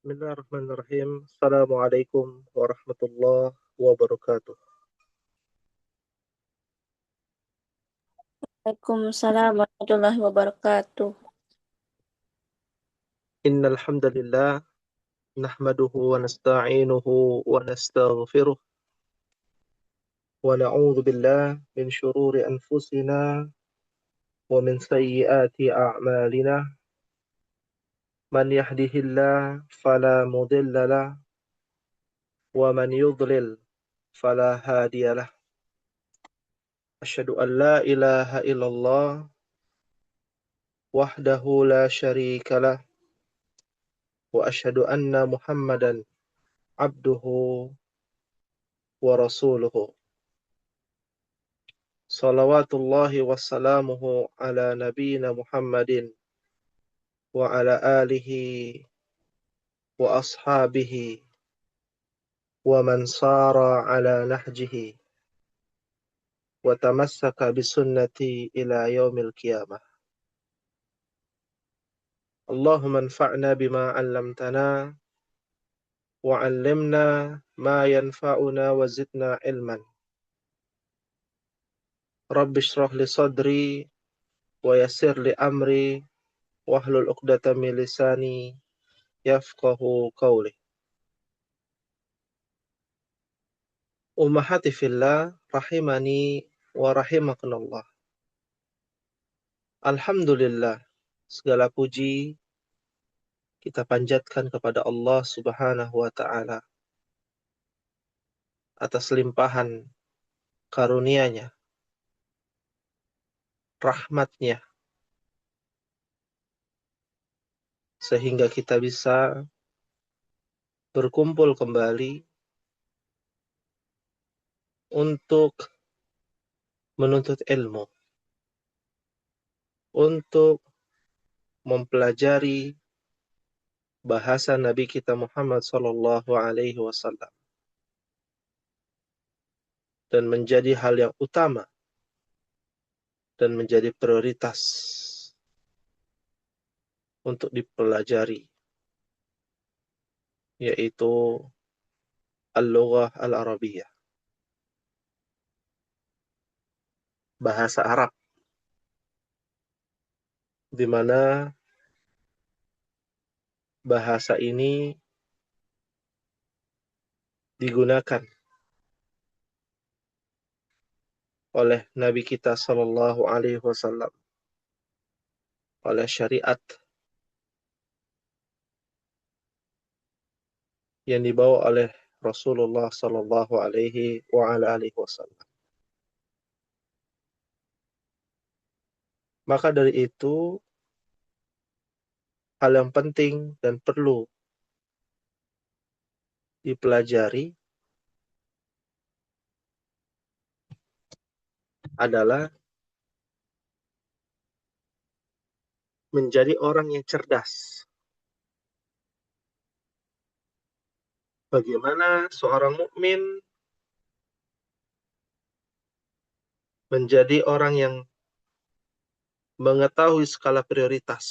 Bismillahirrahmanirrahim. Assalamualaikum warahmatullahi wabarakatuh. Waalaikumsalam warahmatullahi wabarakatuh. Innal hamdalillah nahmaduhu wa nasta'inuhu wa nastaghfiruh wa na'udzu billahi min shururi anfusina wa min sayyiati a'malina. Man yahdihillahu fala mudilla lahu wa man yudlil fala hadiya lahu. Asyhadu an la ilaha illallah wahdahu la syarika lahu wa asyhadu anna Muhammadan abduhu wa rasuluhu. Salawatullahi wassalamuhu ala nabiyina Muhammadin wa ala alihi wa ashabihi wa man sara ala nahjihi wa tamassaka bisunnati ila yaumil qiyamah. Allahumma anfa'na bima 'allamtana wa 'allimna ma yanfa'una wa zidna ilman. Rabbi shrah li sadri wa yassir li amri wahlul 'uqdatam min lisani yafqahu qawli. Ummahati fillah rahimani wa rahimakumullah. Alhamdulillah, segala puji kita panjatkan kepada Allah Subhanahu wa taala atas limpahan karunia-Nya, rahmat-Nya, sehingga kita bisa berkumpul kembali untuk menuntut ilmu, untuk mempelajari bahasa Nabi kita Muhammad sallallahu alaihi wasallam, dan menjadi hal yang utama dan menjadi prioritas untuk dipelajari, yaitu al-lughah al-arabiyah, bahasa Arab, di mana bahasa ini digunakan oleh Nabi kita sallallahu alaihi wasallam, oleh syariat yang dibawa oleh Rasulullah sallallahu alaihi wasallam. Maka dari itu, hal yang penting dan perlu dipelajari adalah menjadi orang yang cerdas. Bagaimana seorang mukmin menjadi orang yang mengetahui skala prioritas.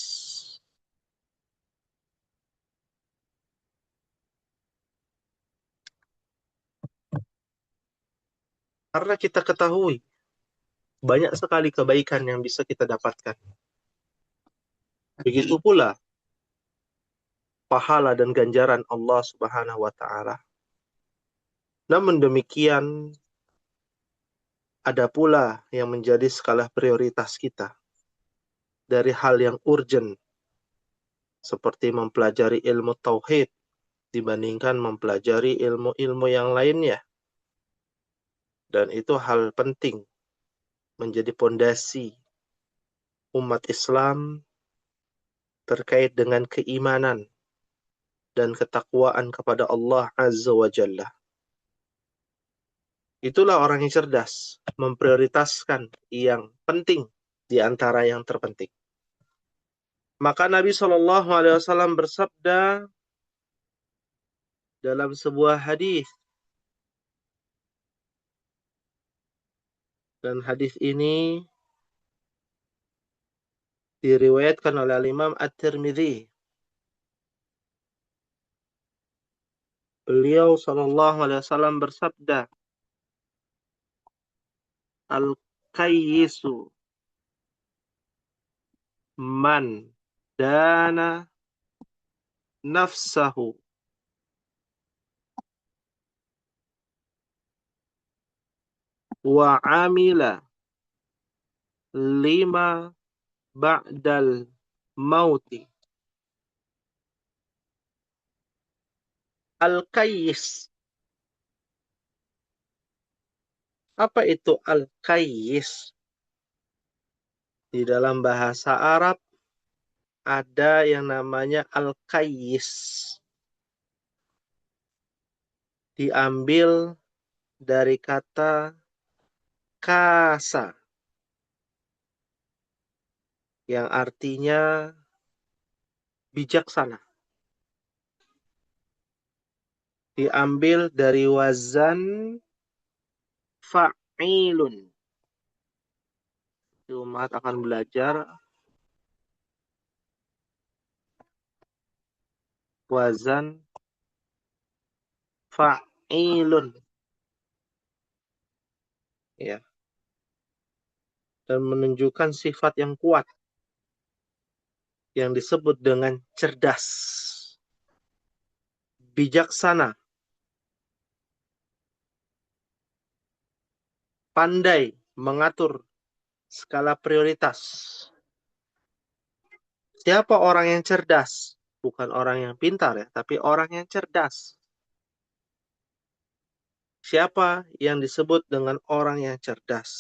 Karena kita ketahui banyak sekali kebaikan yang bisa kita dapatkan. Begitu pula pahala dan ganjaran Allah Subhanahu wa taala. Namun demikian, ada pula yang menjadi skala prioritas kita dari hal yang urgent, seperti mempelajari ilmu tauhid dibandingkan mempelajari ilmu-ilmu yang lainnya. Dan itu hal penting, menjadi pondasi umat Islam terkait dengan keimanan dan ketakwaan kepada Allah Azza wa Jalla. Itulah orang yang cerdas, memprioritaskan yang penting di antara yang terpenting. Maka Nabi Shallallahu Alaihi Wasallam bersabda dalam sebuah hadis, dan hadis ini diriwayatkan oleh Imam At-Tirmidzi. Beliau sallallahu alaihi wasallam bersabda, "Al-kayyisu man dana nafsahu wa amila lima ba'dal mauti." Al-kayyis. Apa itu al-kayyis? Di dalam bahasa Arab ada yang namanya al-kayyis. Diambil dari kata kasa, yang artinya bijaksana. Diambil dari wazan fa'ilun. Umat akan belajar wazan fa'ilun. Ya. Dan menunjukkan sifat yang kuat yang disebut dengan cerdas, bijaksana, pandai mengatur skala prioritas. Siapa orang yang cerdas? Bukan orang yang pintar ya, tapi orang yang cerdas. Siapa yang disebut dengan orang yang cerdas?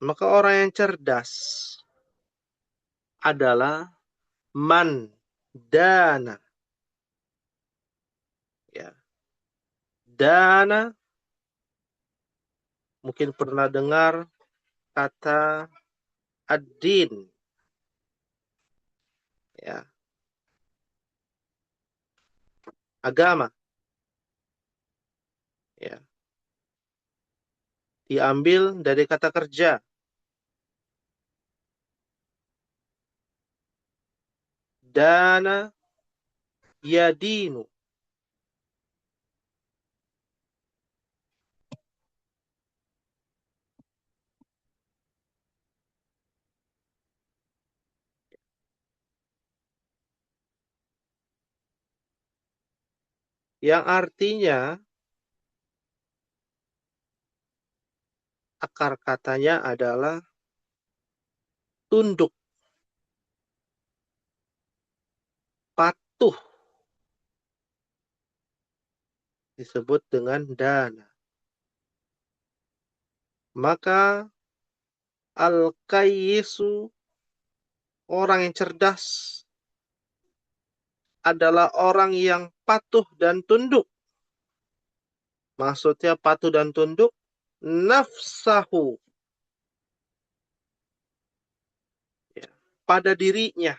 Maka orang yang cerdas adalah man dana. Ya. Dana, mungkin pernah dengar kata ad-din. Ya. Agama. Ya. Diambil dari kata kerja. Dana yadinu. Yang artinya akar katanya adalah tunduk, patuh, disebut dengan dana. Maka al-kayyisu, orang yang cerdas, adalah orang yang patuh dan tunduk. Maksudnya patuh dan tunduk nafsahu, ya, pada dirinya.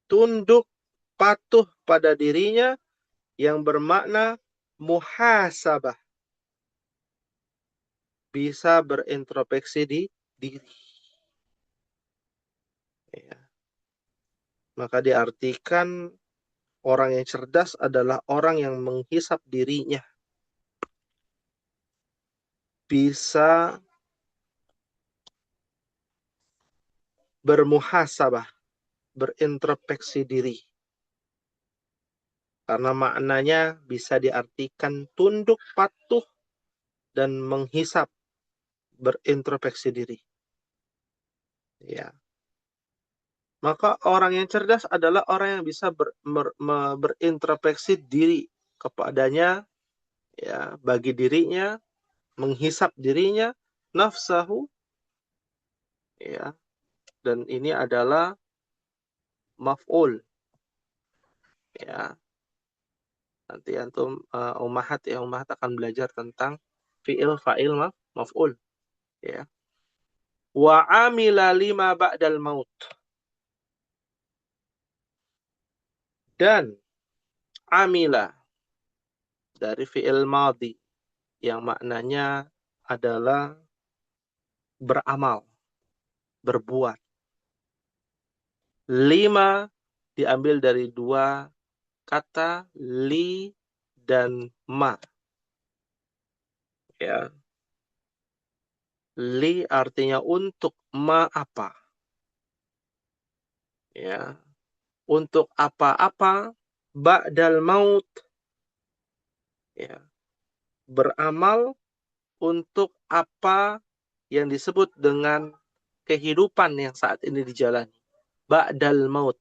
Tunduk, patuh pada dirinya, yang bermakna muhasabah. Bisa berintrospeksi di diri. Ya. Maka diartikan orang yang cerdas adalah orang yang menghisap dirinya. Bisa bermuhasabah, berintrospeksi diri. Karena maknanya bisa diartikan tunduk, patuh, dan menghisap, berintrospeksi diri. Ya. Maka orang yang cerdas adalah orang yang bisa berintrospeksi diri kepadanya, ya, bagi dirinya, menghisap dirinya, nafsahu, ya. Dan ini adalah maf'ul, ya. Nanti antum umahat akan belajar tentang fi'il, fa'il, maf'ul, ya. Wa amila lima ba'dal maut. Dan amila dari fi'il madhi yang maknanya adalah beramal, berbuat. Lima diambil dari dua kata li dan ma. Ya. Li artinya untuk, ma apa. Ya. Untuk apa-apa ba'dal maut. Ya. Beramal untuk apa yang disebut dengan kehidupan yang saat ini dijalani. Ba'dal maut.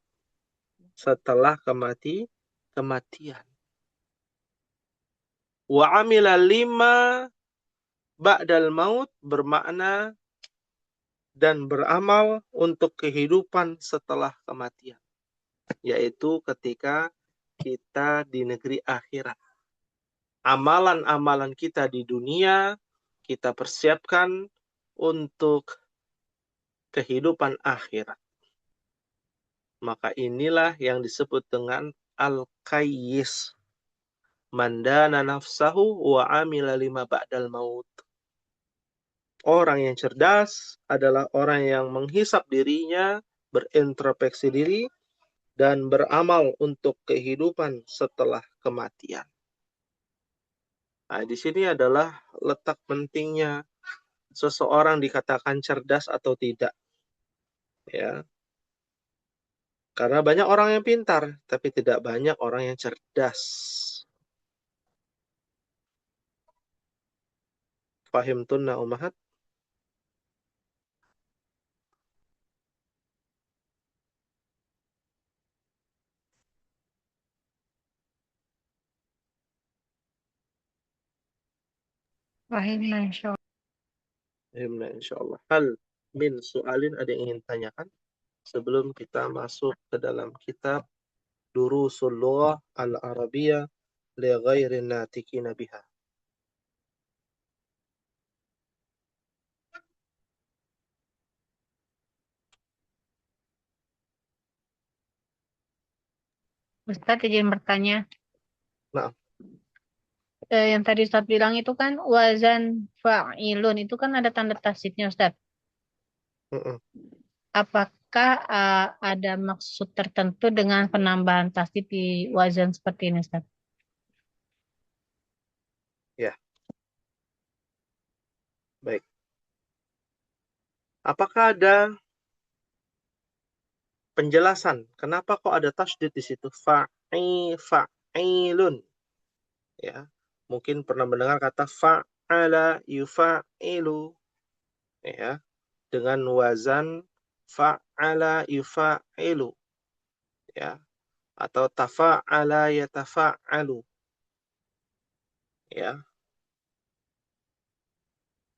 Setelah kematian. Wa amila lima ba'dal maut bermakna dan beramal untuk kehidupan setelah kematian. Yaitu ketika kita di negeri akhirat. Amalan-amalan kita di dunia kita persiapkan untuk kehidupan akhirat. Maka inilah yang disebut dengan al-qayyis. Mandana nafsahu wa amila lima ba'dal maut. Orang yang cerdas adalah orang yang menghisap dirinya, berintrospeksi diri, dan beramal untuk kehidupan setelah kematian. Nah, di sini adalah letak pentingnya seseorang dikatakan cerdas atau tidak. Ya. Karena banyak orang yang pintar, tapi tidak banyak orang yang cerdas. Fahim tunna umahat? Fahimna insyaallah. Fahimna insyaAllah. Hal min soalin ada yang ingin tanyakan? Sebelum kita masuk ke dalam kitab Durusul Lughah Al-Arabiyah li ghairi natikina biha. Ustaz izin bertanya. Nah, Yang tadi Ustaz bilang itu kan wazan fa'ilun itu kan ada tanda tasydidnya Ustaz. Apakah ada maksud tertentu dengan penambahan tasydid di wazan seperti ini Ustaz? ya, baik. Apakah ada penjelasan kenapa kok ada tasydid di situ? Fa'ilun. Ya. Mungkin pernah mendengar kata fa'ala yufa'ilu. Ya. Dengan wazan fa'ala yufa'ilu. Ya. Atau tafa'ala yatafa'alu. Ya.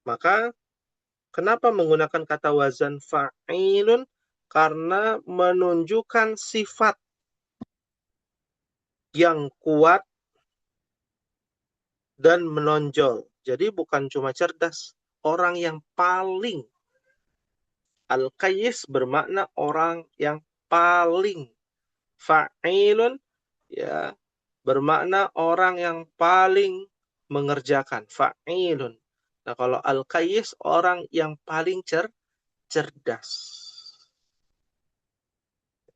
Maka kenapa menggunakan kata wazan fa'ilun? Karena menunjukkan sifat yang kuat dan menonjol. Jadi bukan cuma cerdas, orang yang paling. Al-qayyis bermakna orang yang paling. Fa'ilun ya bermakna orang yang paling mengerjakan. Fa'ilun. Nah, kalau al-qayyis orang yang paling cerdas.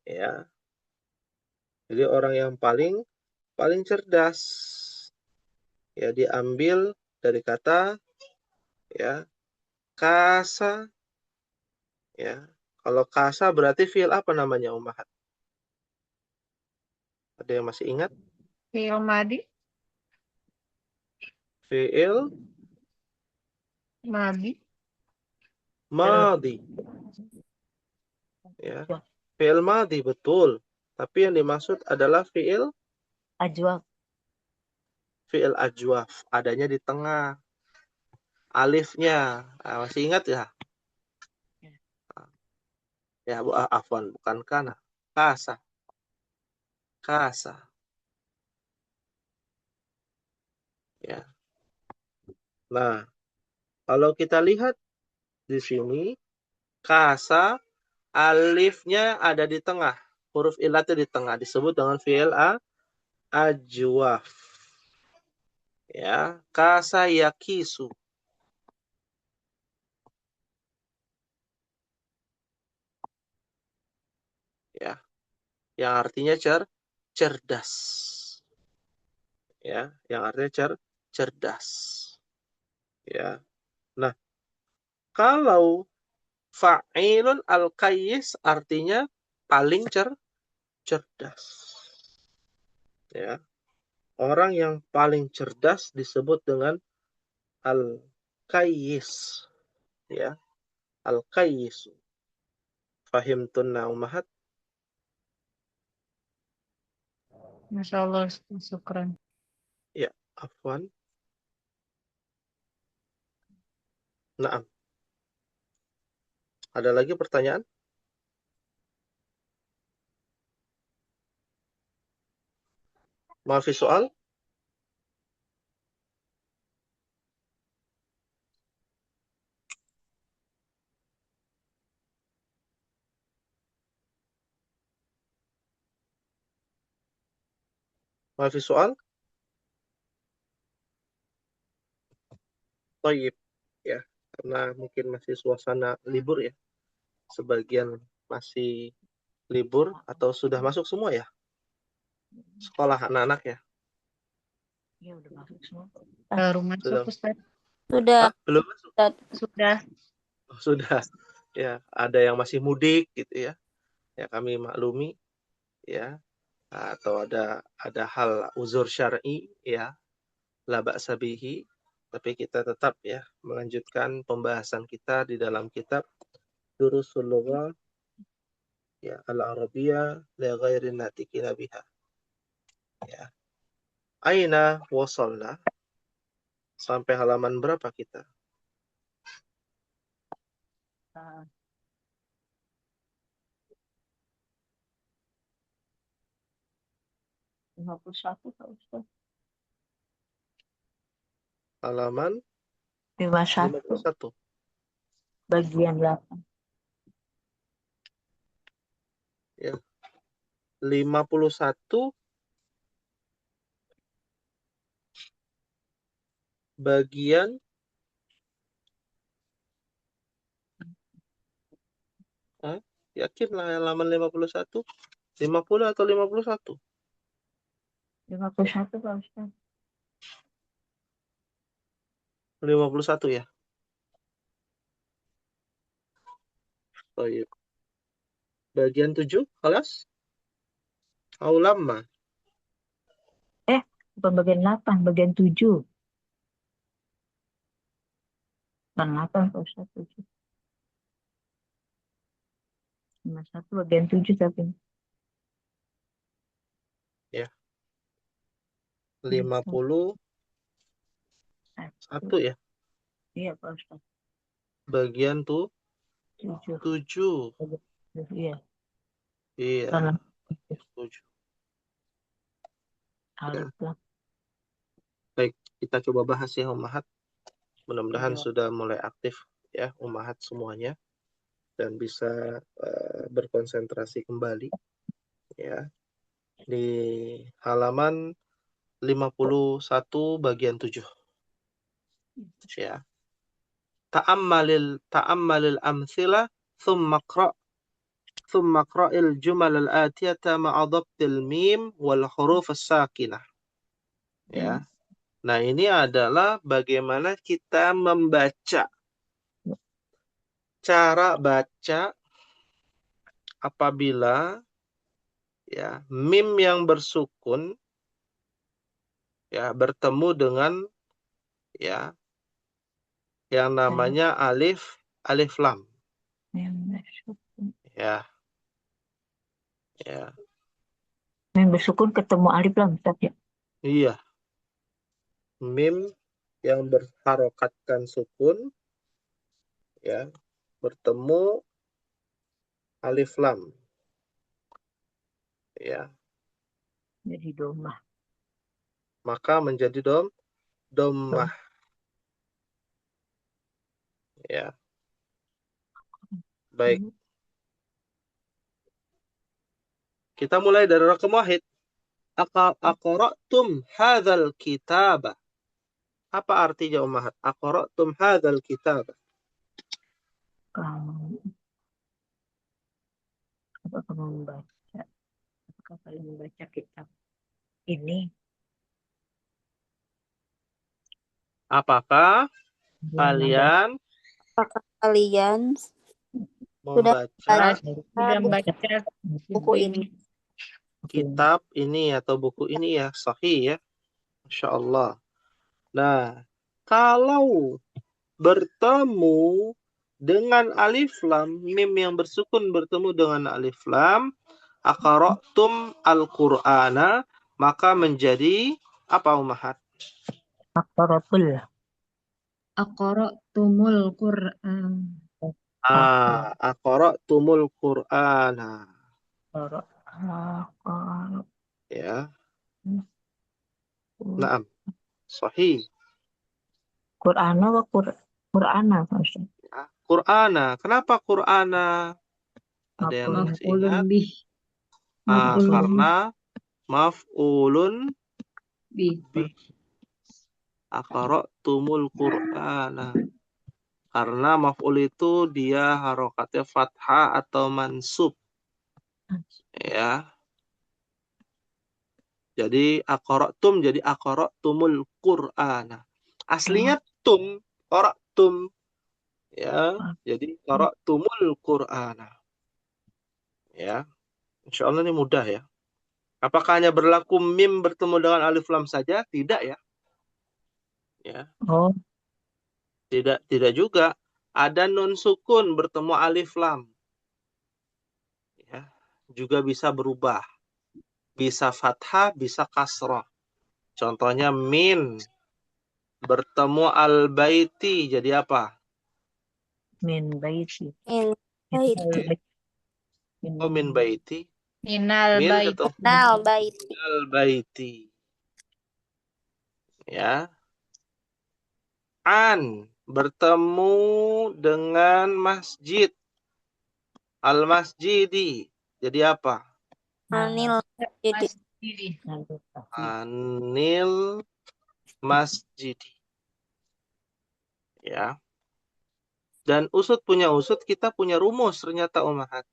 Ya. Jadi orang yang paling cerdas. Ya, diambil dari kata ya kasa. Ya. Kalau kasa berarti fi'il apa namanya, Ummahat? Ada yang masih ingat? Fi'il madi, Fi'il madi, madi. Ya. Fi'il madi, betul. Tapi yang dimaksud adalah fi'il Ajwab. fi'il ajwaf. Adanya di tengah. Alifnya. Nah, masih ingat ya? Ya, afwan. Bukan kana. Kasa. Kasa. Ya. Nah, kalau kita lihat di sini, kasa, alifnya ada di tengah. Huruf ilatnya di tengah. Disebut dengan fi'il ajwaf. Ya, kasa yakisu. Ya, yang artinya cerdas. Ya, yang artinya cerdas. Ya. Nah, kalau fa'ilun al-qayyis artinya paling cerdas. Ya. Orang yang paling cerdas disebut dengan al-qayyis. Ya, al-qayyis. Fahimtunna ummahat? Masya Allah, syukran. Ya, afwan. Naam. Ada lagi pertanyaan? Maafi soal? Maafi soal? Thayyib. Ya, karena mungkin masih suasana libur ya. Sebagian masih libur atau sudah masuk semua ya? Sekolah anak-anak ya? Ya udah masuk semua. Baru masuk, Belum. Ustaz. Sudah. Hah? Belum masuk? Sudah. Oh, sudah. Ya, ada yang masih mudik gitu ya. Ya, kami maklumi ya. Atau ada hal uzur syar'i ya. La ba'sa bihi. Tapi kita tetap ya melanjutkan pembahasan kita di dalam kitab Durusul Lughah ya al-Arabiyyah li ghairi natikina biha. Ya. Aina wasalna? Sampai halaman berapa kita? Lima 51 Pak Ustaz. Halaman 51 51. bagian 8. Ya. 51 bagian yakinlah halaman 51. 50 atau 51? 51 Pak Ustaz. 51 ya. Baik. Bagian 7, kelas? Aulamma. Bukan bagian 8, bagian 7. Bukan 8 Pak Ustaz, 7. 51 bagian 7 tapi. Ya. 51 ya. Iya Pak Ustaz. Bagian 7. 7. Iya. Iya. Karena 7. alif lam. Baik, kita coba bahas ya Ummahat. Mudah-mudahan Iya. sudah mulai aktif ya Ummahat semuanya dan bisa berkonsentrasi kembali ya di halaman 51 bagian 7 ya. Ta'ammalil amthila thumma qra'il jumal al-atiyata ma'a dhabtil mim wal huruf as-sakinah ya. Nah, ini adalah bagaimana kita membaca. Cara baca apabila ya mim yang bersukun ya bertemu dengan ya yang namanya alif lam ya. Ya. Yang bersukun ketemu alif lam Ustaz ya. Iya. Mim yang berharokatkan sukun ya bertemu alif lam ya, Jadi domah. maka menjadi dommah ya. Baik, kita mulai dari rakam wahid. Aqra'tum hadzal kitaba. Apa artinya ummahat? Aqra'tum hadzal kitaba. Apakah kamu membaca? Apakah kalian membaca membaca kitab ini. Apakah kalian Apakah kalian membaca Sudah baca buku ini? kitab ini atau buku ini ya? Sahih ya. Masya Allah. Nah, kalau bertemu dengan alif lam, mim yang bersukun bertemu dengan alif lam, aqra'tum al-Qur'ana, maka menjadi apa Ummahat? Aqratul. Aqra'tumul Qur'an. Aqra'tumul Qur'ana. Aqra- Ya. Naam. Sahih. Qur'ana wa Qur'ana maksudnya. Ya. Qur'ana. Kenapa Qur'ana? Ada yang masih Maf'ulun ingat? bih. Maf'ulun Karena maf'ulun bih. bih. Aqra'tumul Qur'ana. Karena maf'ul itu dia harokatnya fathah atau mansub. Ya. Jadi aqra'tum jadi aqra'tumul Qur'ana. Aslinya tum, qara'tum. Ya. Jadi qara'tumul Qur'ana. Ya. Insyaallah ini mudah ya. Apakah hanya berlaku mim bertemu dengan alif lam saja? Tidak ya. Ya. Oh, Tidak juga. Ada nun sukun bertemu alif lam. Ya. Juga bisa berubah. Bisa fathah, bisa kasrah. Contohnya min bertemu al-baiti jadi apa? min baiti. Min baiti. Oh, min baiti. minal Min bait. ketemu Nal baiti. al-baiti. Ya. An bertemu dengan masjid. Al-masjidi. Jadi apa? Anil. Jadi Anil masjidi. Ya. Dan usud punya usud, kita punya rumus ternyata Ummahat.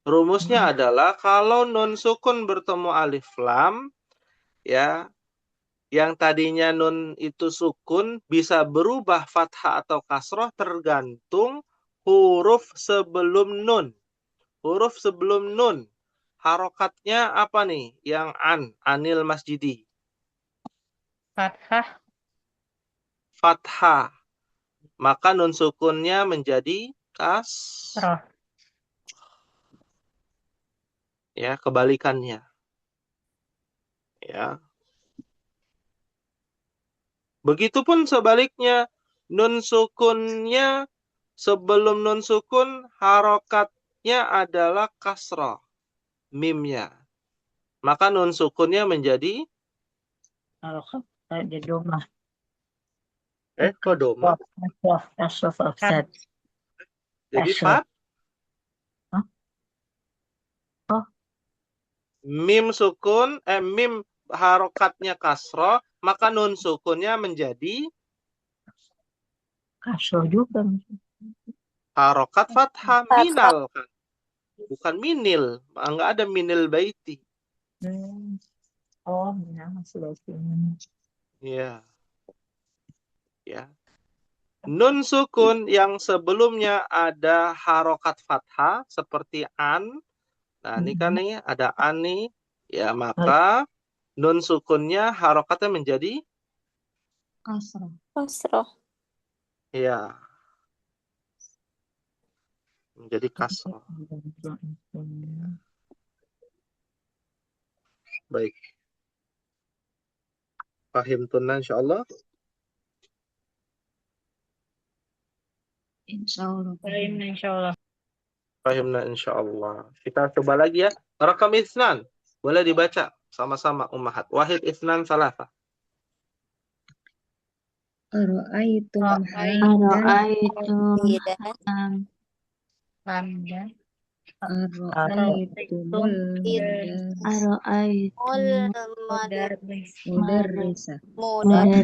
Rumusnya adalah kalau nun sukun bertemu alif lam, ya, yang tadinya nun itu sukun bisa berubah fathah atau kasroh tergantung huruf sebelum nun. Huruf sebelum nun. Harokatnya apa nih? Yang anil masjidi. Fathah. Fathah. Maka nun sukunnya menjadi kasroh. Roh. Ya, kebalikannya. Ya. Begitupun sebaliknya, nun sukunnya sebelum nun sukun harokatnya adalah kasroh, mimnya. Maka nun sukunnya menjadi Harokat ada domah. kok doma? Kasroh fasad. Jadi kasroh. fat. Hah? Oh. Mim sukun, mim harokatnya kasroh, maka nun sukunnya menjadi Kasroh juga. harokat fathah minal kan. Bukan minil, enggak ada minil baiti. Oh, masih baiti. Ya. Ya. Nun sukun yang sebelumnya ada harokat fathah seperti an. Nah, ini kan nih ada an nih. Ya, maka nun sukunnya harokatnya menjadi Kasrah. Kasroh. ya. Menjadi kasroh. Baik. Fahim tunna insyaallah. Insyaallah. Insyaallah. Fahimna insyaallah. Kita coba lagi ya. Rakam isnan. Boleh dibaca sama-sama Ummahat. Wahid isnan salasa. Ara'aitum Tidak. Hamdan. Ara'aitumul Mul mudarrisa. mudar.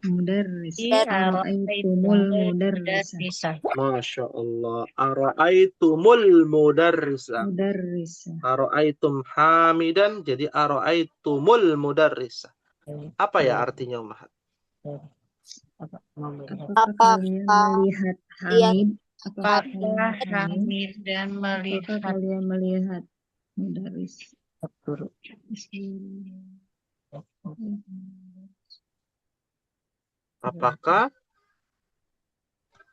mudarris. Ara'aitumul Ara'aitumul mudarrisa. mudarrisa. Masya Allah. Ara'aitumul mudarrisa. Mudarrisa. Ara'aitum hamidan, jadi ara'aitumul mudarrisa. Apa ya artinya, Ummahat? Apa mau melihat? Apakah kalian melihat Hamid? Apakah Apakah kalian Hamid? Hamid dan Apakah melihat kalian melihat mudarris? Guru. Apakah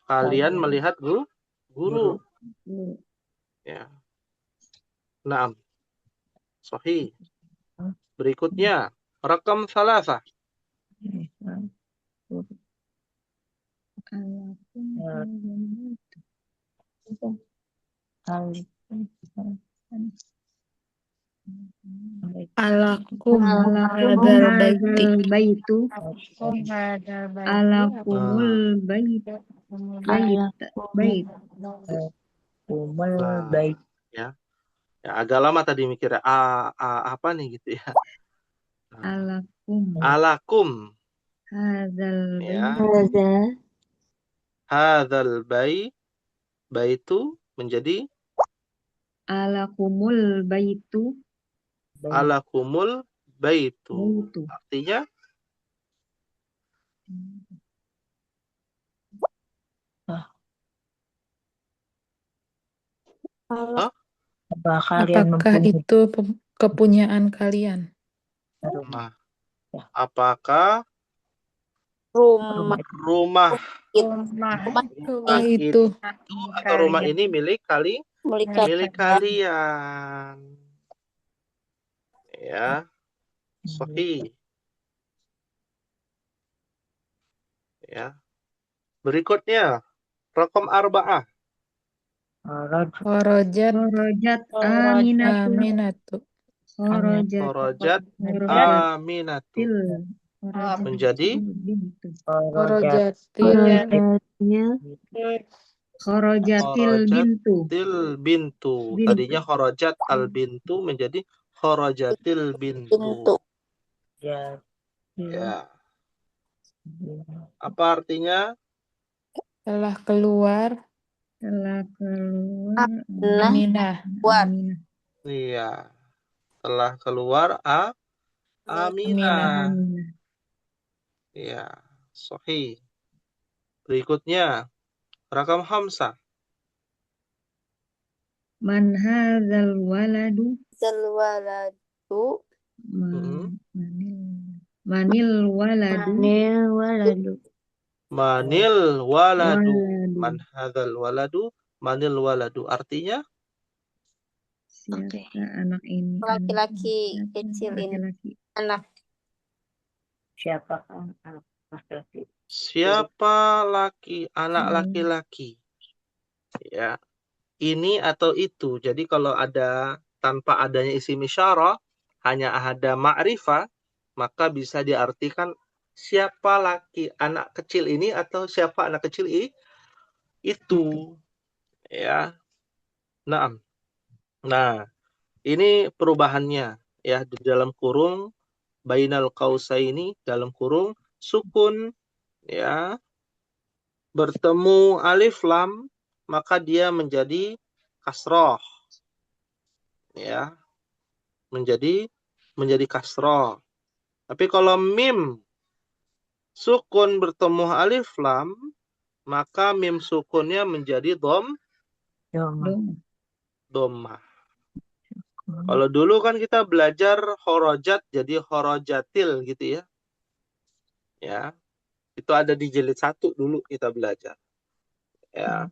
kalian melihat guru? Guru. Ya. Naam. Sahih. Berikutnya, rakam salasa. Alakum Alakum hadzal baiti. hadzal baitu. hadal baiti? Alakumul bait. Bait. Umul Nah. baik. Ya, agak lama tadi mikirnya apa nih gitu ya. Alakum Hadzal ya. bait. Hadzal baitu menjadi Alakumul baitu. alakumul baitu. Artinya Apa kalian Apakah mempunyai itu kepunyaan kalian? Nah, apakah Rumah rumah Rumah itu atau rumah ini milik milik kalian? Ya, sahih. Ya. Berikutnya, rakam arba'ah. Kharajat Kharajat aminatu. aminatu. Kharajat aminatu. Menjadi Kharajatil Kharajatil bintu. Tadinya kharajat al bintu menjadi kharajatil bintu. pintu. Ya. Apa artinya? telah keluar Aminah. Buat Iya. Telah keluar Aminah. Iya. Sahih. Berikutnya, rakam hamsah. Man hadzal waladu. Zalwaladu Manil waladu. Manil waladu. Man hadzal waladu. Manil waladu. Artinya? Siapa anak ini? laki-laki kecil ini. Laki-laki. Anak Siapa anak laki-laki? Siapa anak laki-laki? Ya. Ini atau itu. Jadi kalau ada tanpa adanya isim isyarah, hanya ada ma'rifah, maka bisa diartikan siapa anak kecil ini atau siapa anak kecil itu. Ya. Nah, ini perubahannya ya di dalam kurung bainal qausaini dalam kurung sukun ya bertemu alif lam maka dia menjadi kasroh ya menjadi kasroh. Tapi kalau mim sukun bertemu alif lam maka mim sukunnya menjadi dhammah. Kalau dulu kan kita belajar horojat jadi horojatil gitu ya. Ya. Itu ada di jilid 1 dulu kita belajar. Ya.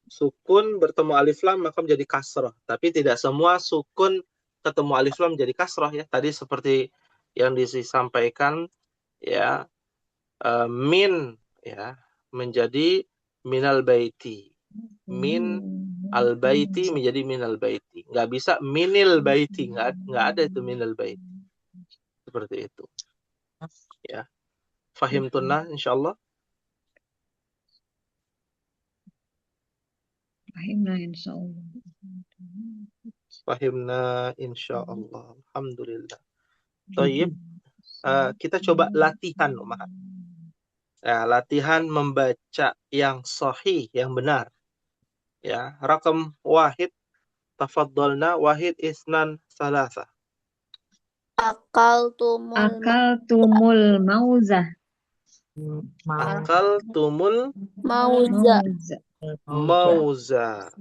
Sukun bertemu alif lam maka menjadi kasroh. Tapi tidak semua sukun ketemu alif lam menjadi kasroh ya. Tadi seperti yang disampaikan ya min ya menjadi minal baiti. Min al baiti menjadi minal baiti. Nggak bisa minil baiti, nggak ada itu minal baiti. Seperti itu. Ya. Fahimtunna insyaallah. Fahimna insyaallah. Alhamdulillah. Tayyib. Kita coba latihan, Umar. Ya, latihan membaca yang sahih, yang benar. Ya, rakam wahid, tafadhalna, wahid, isnan, salasa. Akaltumul Akaltumul mauzah. Akaltumul mauza. mauza.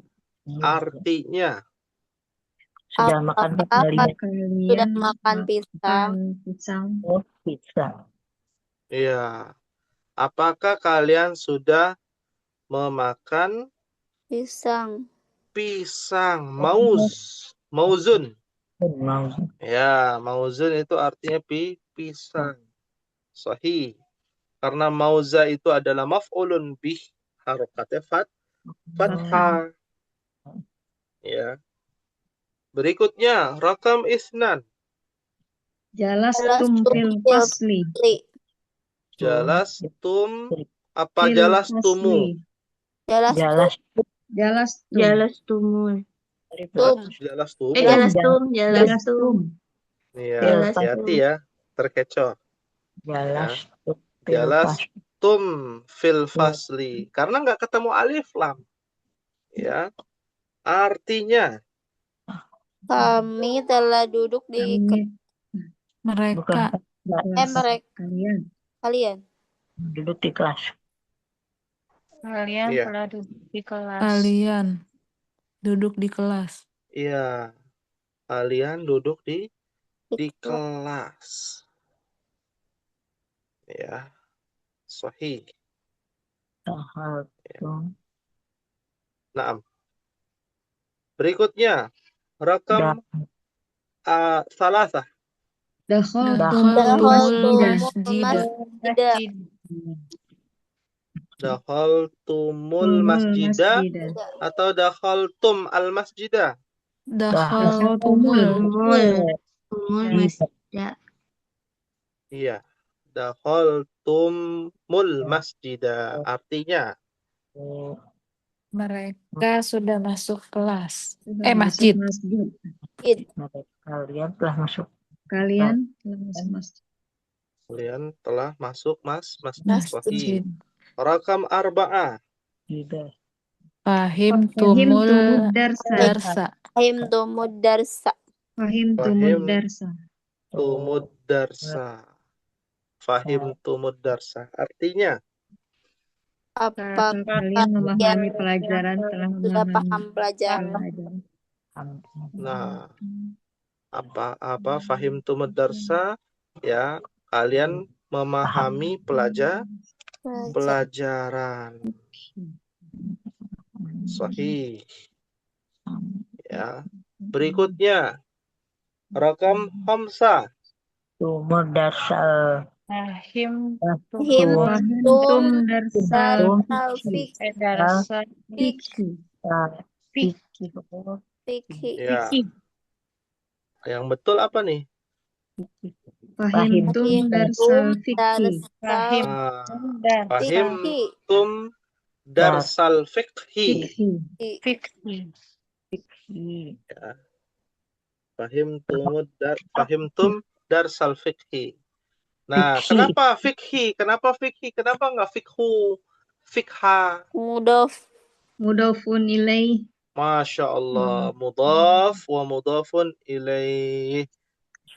Artinya, Sudah makan Apakah kalian sudah Kalian makan pisang? pisang. pisang. ya, apakah kalian sudah memakan Pisang. pisang? Mauzun. Mau Ya, mauzun itu artinya pisang. Sahih. Karena mauza itu adalah maf'ulun bih, harokatnya fathah. Ya. Berikutnya, rakam isnan. Jalastum fil fasli. Jalastum, apa Fil jalastumu? fasli. jelas Jalastum. Jalastum. Jalastum. Jalastum. Iya, Jalastum. hati-hati ya, terkecoh. jelas Jalastum fil fasli. Karena nggak ketemu alif lam. Ya. Artinya, Kami telah duduk di Mereka mereka Kalian. kalian duduk di kelas. Kalian Iya. telah duduk di kelas. kalian duduk di kelas. iya, kalian duduk di kelas. Ya, sahih. Naam. Berikutnya, rakam salasah. Dakhaltumul masjidah. Dakhaltumul masjidah atau dakhaltum al masjidah. Dakhaltumul Iya. Dakhaltumul masjidah. Artinya, mereka sudah masuk kelas. Masjid. Kalian telah masuk. Kalian telah masuk masjid. kalian telah masuk masjid. Masjid. Rakam arba'ah. Fahimtumul darsa. darsa. Fahimtumud darsa. Fahimtumud darsa. Tumud darsa. Fahimtumud darsa. Artinya, Apakah Kalian memahami pelajaran, telah sudah memahami paham pelajaran? nah, apa fahimtumud darsa? Ya, kalian memahami pelajaran. Sahih. Ya. Berikutnya, rakam khamsah. Tumur darsal. Fahimtum darsa. Darsa Fikih. Ya. Yang betul apa nih? Fahimtum darsal fikhi. Fahimtum darsal fikhi. Ya. Fahimtum darsal fikhi. Nah, kenapa fikhi? Kenapa fikhi? Kenapa nggak fikhu? Fikha. Mudofun ilaih. Masya Allah. Mudhaf wa mudhafun ilaih.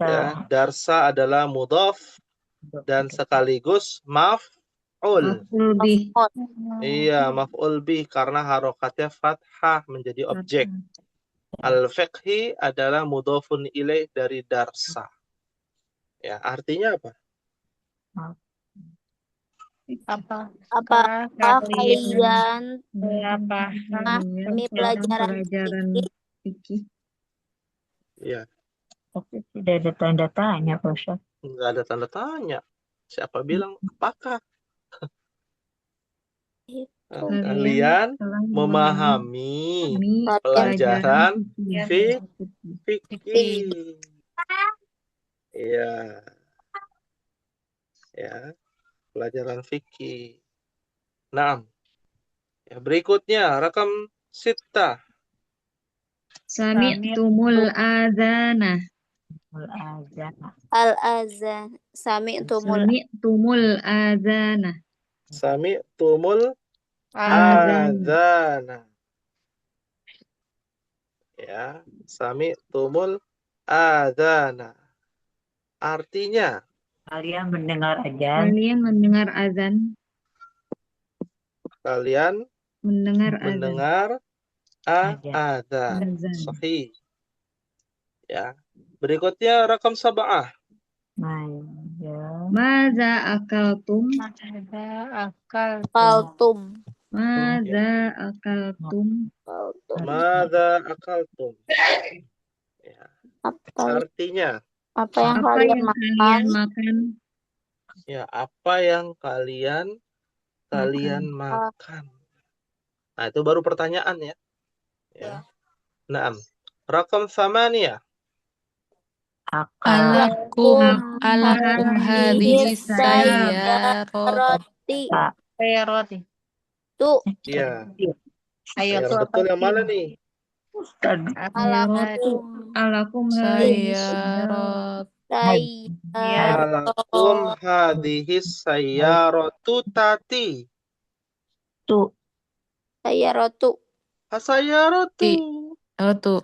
Ya, darsa adalah mudhaf dan sekaligus maf'ul. Maf'ul bih. Iya, maf'ul bih karena harokatnya fathah menjadi objek. Al-fiqhi adalah mudhafun ilaih dari darsa. Ya, artinya apa? Apakah kalian Ini pelajaran fikih. Iya, Tapi tidak ada tanda tanya, Pak Ustaz. nggak ada tanda tanya. Siapa bilang apakah? Kalian memahami pelajaran fikih. Iya. Ya, pelajaran fikih. Nah, ya, berikutnya rakam sita. Sami'tumul adzana. Al-azan. Sami'tumul Sami'tumul adzana. Sami'tumul Azan. adzana. Ya, sami'tumul adzana. Artinya, Kalian mendengar azan. Kalian mendengar azan. kalian Mendengar azan. mendengar Azan. adzan. Azan. Sahih. Ya. Berikutnya rakam sab'ah. Ya. Maza akaltum. Ada akal. Kaltum. Maza akaltum. Kaltum. Madza akaltum. Ya. Apa, Artinya, apa yang Apa kalian yang makan? kalian makan? ya apa yang kalian makan. Nah, itu baru pertanyaan ya. Ya. Naam. Rakam thamaniyah. Akal. Alakum hadhihi sayyarati. Roti. Tuh. Iya. Ayo Yang tuh betul apa yang mana sih? nih? Alakum. Alakum hadhihi sayyarat Alakum hadhis sayyaratu tati. Tuh. sayyaratu. Sayyaratu. oh tuh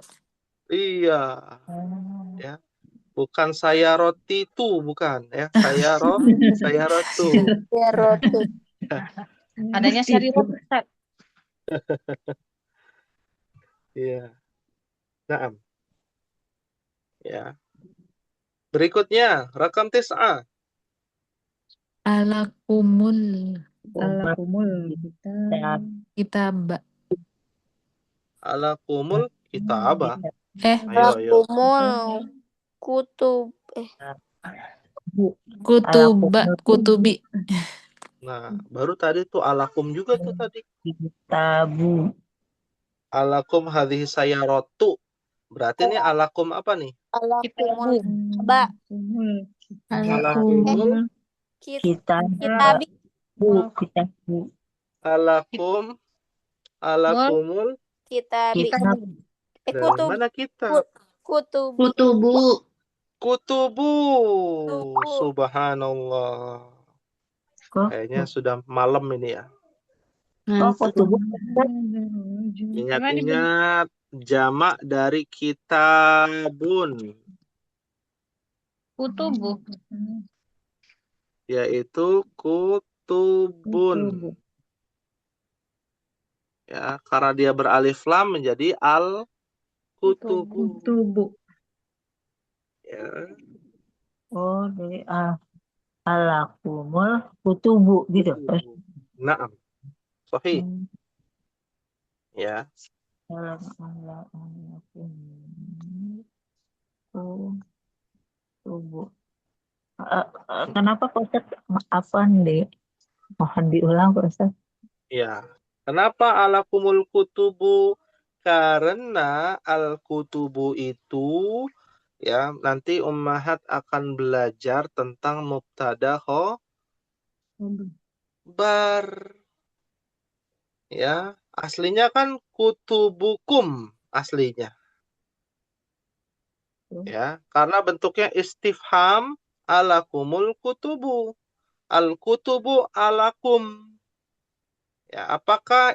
Iya. Ya. Bukan sayaroti itu, bukan ya. Sayaratu. Sayyaratu. Adanya seri Ustaz. Iya. Naam. Ya. Berikutnya, rakam tis'ah. alakumul Alakumul kitab. kitab Alakumul kitabah. Ayo. Lakumul kutub. kutubi Nah, baru tadi tuh alakum juga tuh tadi. Tabu. Alakum hadhihi sayyaratu. Berarti ini alakum apa nih? Alakumul ba. Alakumul Kita. Kitabi. Kita. alakumul Kitabi. Kita. dari Kutub. mana kita? Kutubi. Kutubu. Subhanallah. Kayaknya sudah malam ini ya. Kutubu. Ingat-ingat jamak dari kitabun, Kutubu. yaitu kutubun. Ya, karena dia beralif lam menjadi al-kutubu. Ya. Oh, dari alakumul kutubu gitu. Naam. Sahih. Ya. Kutubu. Kenapa Pak Ustaz? Maafan deh. Mohon diulang Pak Ustaz. Ya. Kenapa alakumul kutubu? Karena al-kutubu itu ya nanti ummahat akan belajar tentang mubtada khobar. Ya, aslinya kan kutubukum aslinya. Ya, karena bentuknya istifham alakumul kutubu. Al-kutubu alakum. Ya, apakah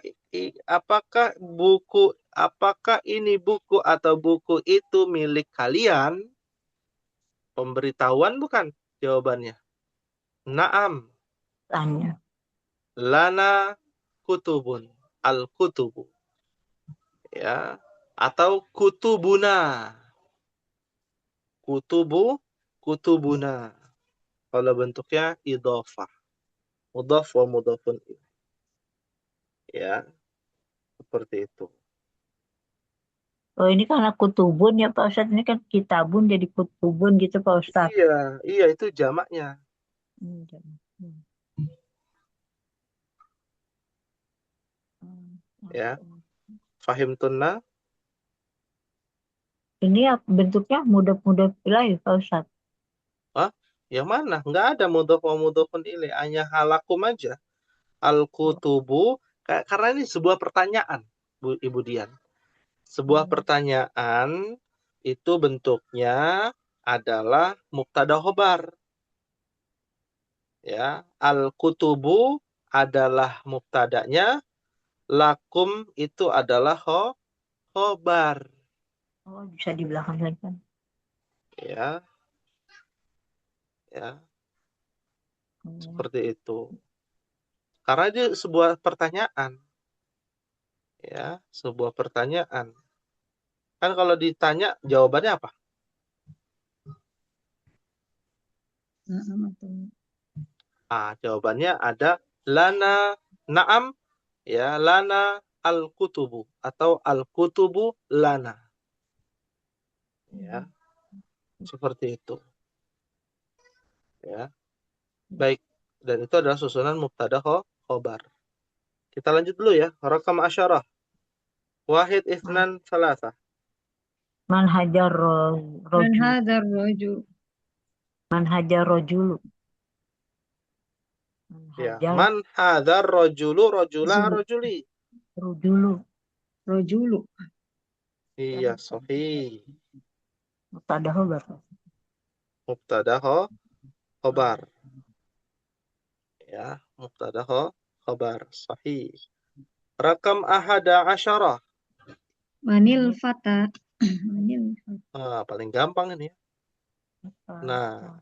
ini buku atau buku itu milik kalian? Pemberitahuan bukan jawabannya. Naam. Tanya. Lana kutubun. Al-kutubu. Ya, atau kutubuna. Kutubuna. Kalau bentuknya idhofah. Mudhaf wa mudhafun ilaih. Ya, seperti itu. Oh, ini karena kutubun ya Pak Ustaz. Ini kan kitabun jadi kutubun gitu Pak Ustaz. Iya itu jamaknya. Ya. Fahim tunna? Ini bentuknya mudhaf ilaih Pak Ustaz. Yang mana? Nggak ada mudhaf wa mudhafun ilaih, hanya halakum aja. Al-kutubu, karena ini sebuah pertanyaan, Ibu Dian. Sebuah pertanyaan itu bentuknya adalah mubtada khobar. Ya, al-kutubu adalah mubtada'nya, lakum itu adalah khobar. Oh, bisa di belakang lagi kan. Ya, Oh, seperti itu. Karena itu sebuah pertanyaan. Ya, sebuah pertanyaan. Kan kalau ditanya jawabannya apa? Na'am atau Jawabannya ada lana na'am, ya, lana al-kutubu atau al-kutubu lana. Ya, seperti itu. Ya. Baik, dan itu adalah susunan mubtada khobar. Kita lanjut dulu ya. Rakam asyarah. Wahid, itsnan, salasa. Man hajar Man rojul. hadzal rajul. Man hajar rojulu. Man Ya. hajar Man hadzar rajulu, rajula, Zulu. rajuli. rojulu. Rajulu. Iya, sahih. Mubtada khobar. Mubtada khobar. Ya, mubtada khobar. Sahih. Rakam ahada asyarah. Manil fata. Manil fata. Paling gampang ini. Nah,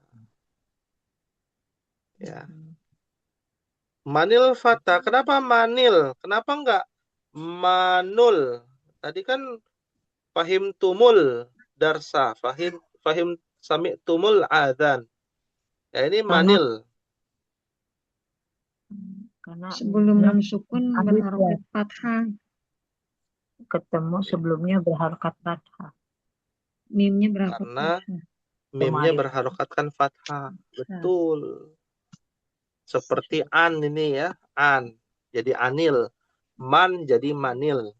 ya. Manil fata. Kenapa manil? Kenapa enggak manul? Tadi kan fahim tumul darsa. Fahim sami tumul adzan. Ya, ini manil. Karena Sebelum nun sukun alif berharokat fathah. ketemu sebelumnya berharokat fathah. Mimnya berharokat Karena fathah. mimnya Kemarin. berharokatkan fathah. Betul. Seperti an ini ya. An. Jadi anil. Man jadi manil.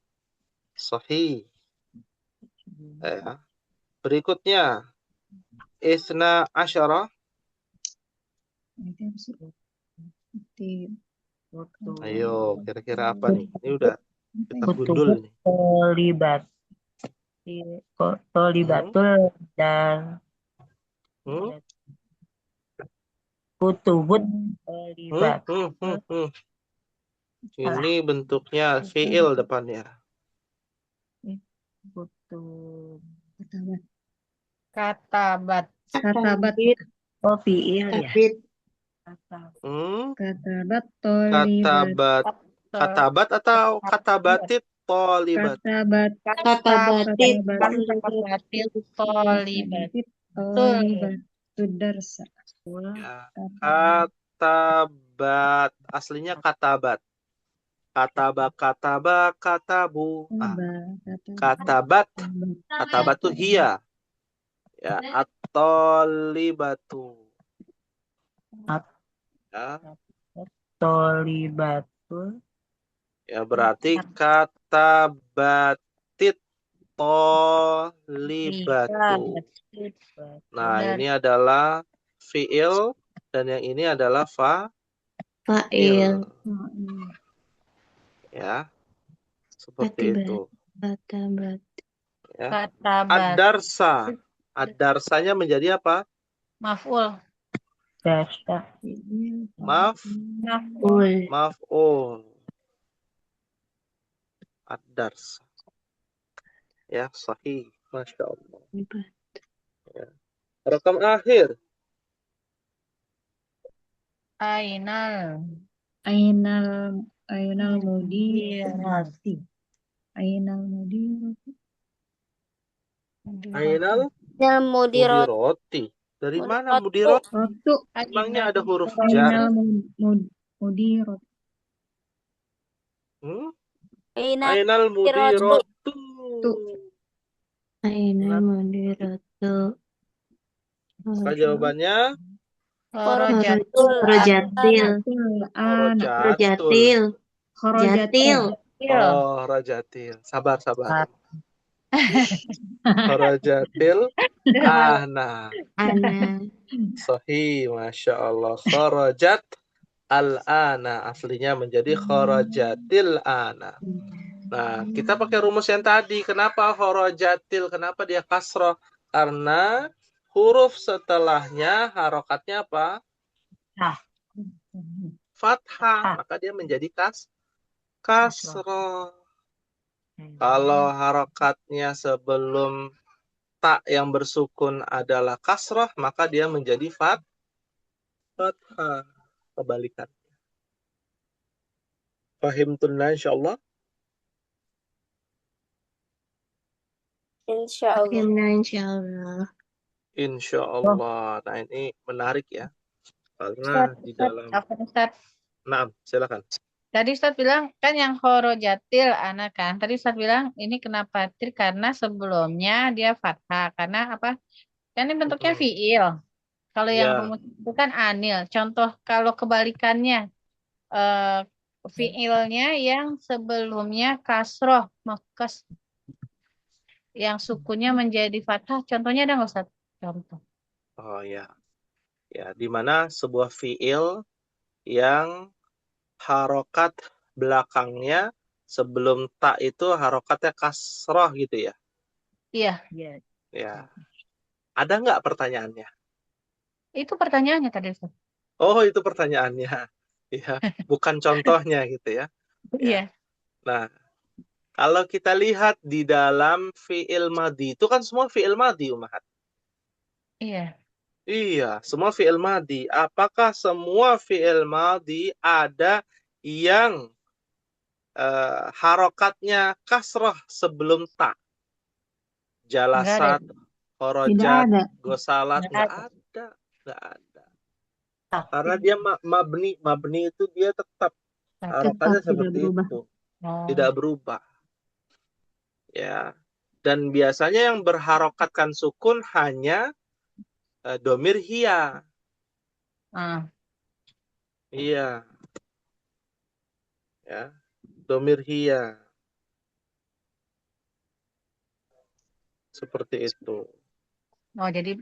Sahih. Ya. Berikutnya. Isna asyara. Itu harus seperti Ayo, kira-kira apa nih? Ini udah kita gundul Kutubut nih. tolibatul dan Hmm? kutubut Hmm, tolibat. hmm, hmm, hmm. Ini bentuknya fi'il depannya. Kutub. katabat. Katabat. Katabat. Oh, fi'il ya. Hmm? Katabat tolibat. Katabat atau katabatit tolibat. Katabat. Katabatit. Katabatit tolibat. Katabatit tolibat. Tudarsa. Ya. Katabat. Aslinya katabat. Katabu. Katabat. Katabat tuh hiya. Ya, at-tolibatu. Ya. Tolibatul. Ya, berarti katabatit tolibatu. Nah, ini adalah fi'il dan yang ini adalah fa'il. Ya. Seperti itu. Ya. Katabat. Ad-darsa. Ad-darsanya menjadi apa? Maf'ul. Dasar. Maf'ul. Ad-darsa. Ya, sahih. Masya Allah. Ya. Rakam akhir. Ainal. Ainal mudir. Ainal mudir. Ainal Yang mudirot. mudiroti. Dari mana Mudirot. mudirot? Rotu. Emangnya ada huruf jar? Ainal mudirot. Hmm? Ainal Ainal mudirotu. Ainal mudiratu. Apa jawabannya? Kharajatul. Rojatul. Kharajatil. Oh, rajatil. Sabar. Kharajatil ana. Sahih, Masya Allah. Kharajat al-ana. Aslinya menjadi kharajatil ana. Nah, kita pakai rumus yang tadi. Kenapa kharajatil? Kenapa dia kasroh? Karena huruf setelahnya harokatnya apa? fathah, Ah, maka dia menjadi kasroh. kasroh. Kalau harokatnya sebelum tak yang bersukun adalah kasroh, maka dia menjadi fathah. Kebalikan. Fahimtunna insyaallah. Insya Allah. Fahimna insyaallah. Insyaallah. Nah, ini menarik ya. Karena di dalam... Ustaz. Nah, silakan. Tadi Ustaz bilang kan yang horojatil anak kan. Tadi Ustaz bilang ini kenapa tir karena sebelumnya dia fathah. Karena apa? Kan ini bentuknya Mm-mm. fiil. Kalau yang Ya, rumus itu kan anil. Contoh kalau kebalikannya eh, fiilnya yang sebelumnya kasroh, maka yang sukunnya menjadi fathah. Contohnya ada nggak Ustaz? Contoh. oh ya. Ya, di mana sebuah fiil yang harokat belakangnya sebelum tak itu harokatnya kasroh gitu ya. Iya, Ya, Ya. Ada nggak pertanyaannya? itu pertanyaannya tadi Ustaz. Oh, itu pertanyaannya. Ya, bukan contohnya gitu ya. Ya. Iya, Nah, kalau kita lihat di dalam fiil madi itu kan semua fiil madi, Umahat. iya. Iya, semua fiil madi. Apakah semua fiil madi ada yang harokatnya kasroh sebelum tak? Enggak ada. Jalasat, Tidak horojat, ada. gosalat, Enggak nggak ada. ada. Nggak ada. tak. Karena dia mabni. Mabni itu dia tetap Satu. harokatnya Tetap tidak seperti berubah. itu. Oh. Tidak berubah. Ya. Dan biasanya yang berharokatkan sukun hanya domir hiya. Ah, Iya. Ya. Domir hiya. Seperti itu. oh jadi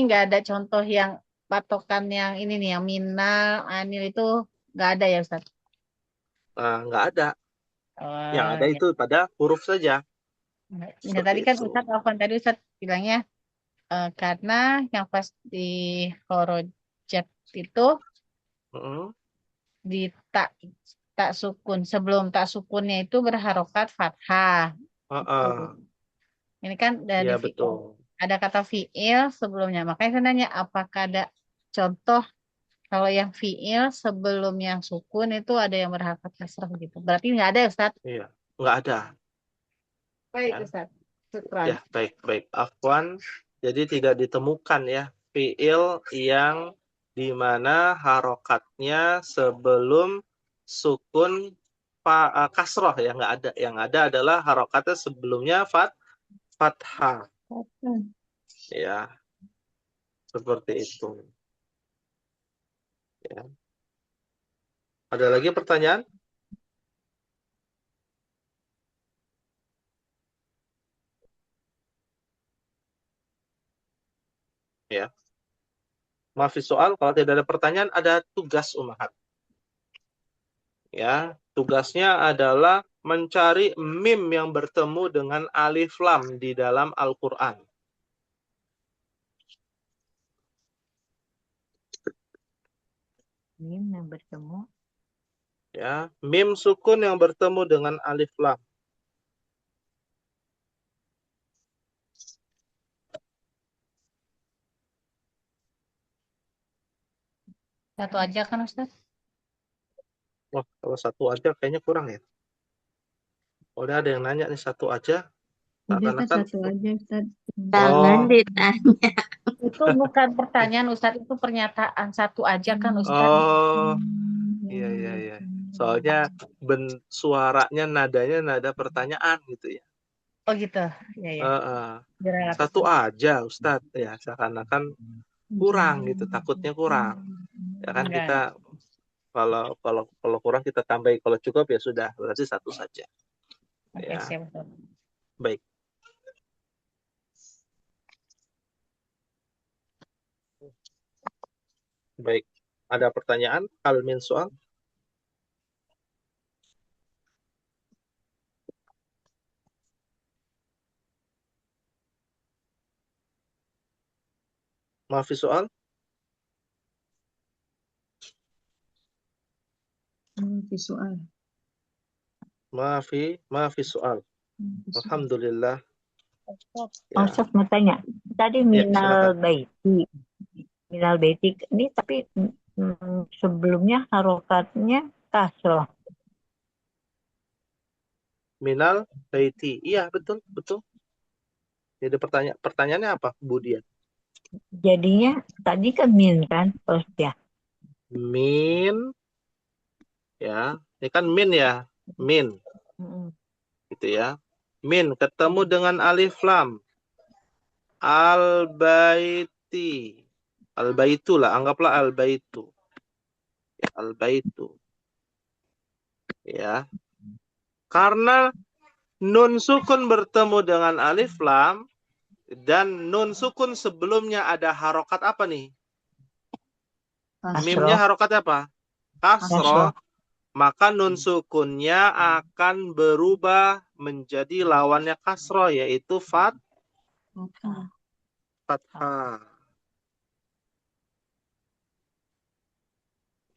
nggak ada contoh yang patokan yang ini nih yang minal anil itu nggak ada ya Ustaz. Nah, nggak ada. Yang Oh ada ya. itu pada huruf saja. Ya, Seperti tadi kan itu. Ustaz Afwan tadi Ustaz bilangnya karena yang pas di horojat itu Mm-mm. di tak tak sukun sebelum tak sukunnya itu berharokat fathah. Itu. Ah, Ini kan dari iya betul. ada kata fiil sebelumnya. Makanya saya nanya apakah ada contoh kalau yang fiil sebelum yang sukun itu ada yang berharokat kasrah gitu. Berarti nggak ada ya Ustaz? Iya, nggak ada. Baik Ya, Ustaz. Syukran. ya baik. Afwan. Jadi tidak ditemukan ya fiil yang di mana harokatnya sebelum sukun kasroh ya nggak ada. Yang ada adalah harokatnya sebelumnya fathah. Ya, seperti itu. Ya. Ada lagi pertanyaan? Ya. Maaf soal, kalau tidak ada pertanyaan, ada tugas Umahat. Ya, tugasnya adalah mencari mim yang bertemu dengan alif lam di dalam Al-Qur'an. Mim yang bertemu. Ya, mim sukun yang bertemu dengan alif lam. Satu aja kan Ustaz? Wah, kalau satu aja kayaknya kurang ya. Udah ada yang nanya nih satu aja. Udah Ustaz, Seakan-akan satu aja Ustaz. Jangan oh, ditanya. Itu bukan pertanyaan Ustaz, itu pernyataan satu aja kan Ustaz? oh, iya. Soalnya suaranya nadanya nada pertanyaan gitu ya. Oh gitu. Ya ya. Direlakan. Satu aja Ustadz ya, seakan-akan kurang gitu, takutnya kurang. Ya kan Enggak. kita kalau kurang kita tambahin, kalau cukup ya sudah, berarti satu saja. Oke, Ya, siap Ustaz. baik. Baik. Ada pertanyaan? Hal min soal? Maaf soal? Mafi soal. Maafi soal. Alhamdulillah. Pak Ya, Ustaz mau tanya. Tadi ya silakan. minal baiti ini tapi sebelumnya harokatnya kasroh. Minal baiti. Iya, betul. Jadi pertanyaannya apa, Bu Dian? Jadinya tadi kan min kan, Pak Ustaz ya. Min, ya. Ini kan min ya. Min, gitu ya. Min ketemu dengan alif lam. Al-baiti. Al-baitu lah, anggaplah al-baitu. Al-baitu. Ya. Karena nun sukun bertemu dengan alif lam dan nun sukun sebelumnya ada harokat apa nih? Mimnya harokat apa? Kasroh. Maka nun sukunnya akan berubah menjadi lawannya kasroh, yaitu fathah.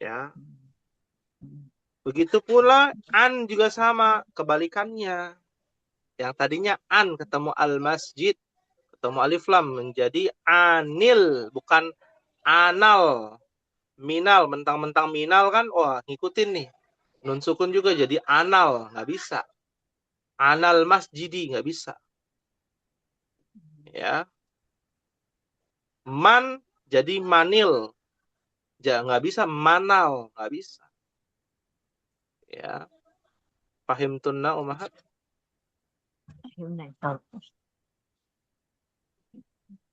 Ya. Begitu pula an juga sama, kebalikannya. Yang tadinya an ketemu al-masjid, ketemu alif lam menjadi anil, bukan anal. Minal, mentang-mentang minal kan, wah ngikutin nih. Nun sukun juga jadi anal, nggak bisa. Anal masjidi, nggak bisa. Ya. Man jadi manil, nggak bisa manal, nggak bisa. Ya. Pahim tunna umahat?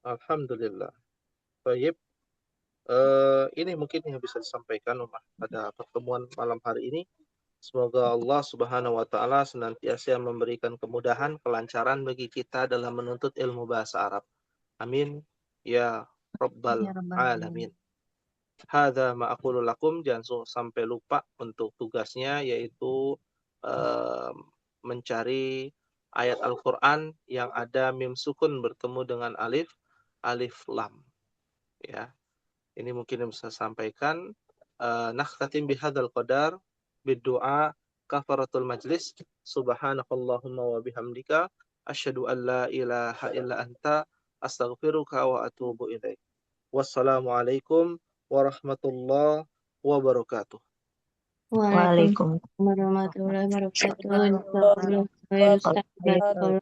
Alhamdulillah. Baik. Ini mungkin yang bisa disampaikan pada pertemuan malam hari ini. Semoga Allah Subhanahu wa taala senantiasa memberikan kemudahan, kelancaran bagi kita dalam menuntut ilmu bahasa Arab. Amin ya rabbal alamin. Hadza ma aqulu lakum, jangan sampai lupa untuk tugasnya, yaitu mencari ayat Al-Qur'an yang ada mim sukun bertemu dengan alif lam. Ya. Ini mungkin yang bisa sampaikan. Nakhtatim bihadzal qadar biddu'a kafaratul majlis. Subhanakallahumma wa bihamdika asyhadu an la ilaha illa anta astaghfiruka wa atubu ilaik. Wassalamualaikum warahmatullahi wabarakatuh. Waalaikumsalam warahmatullahi wabarakatuh.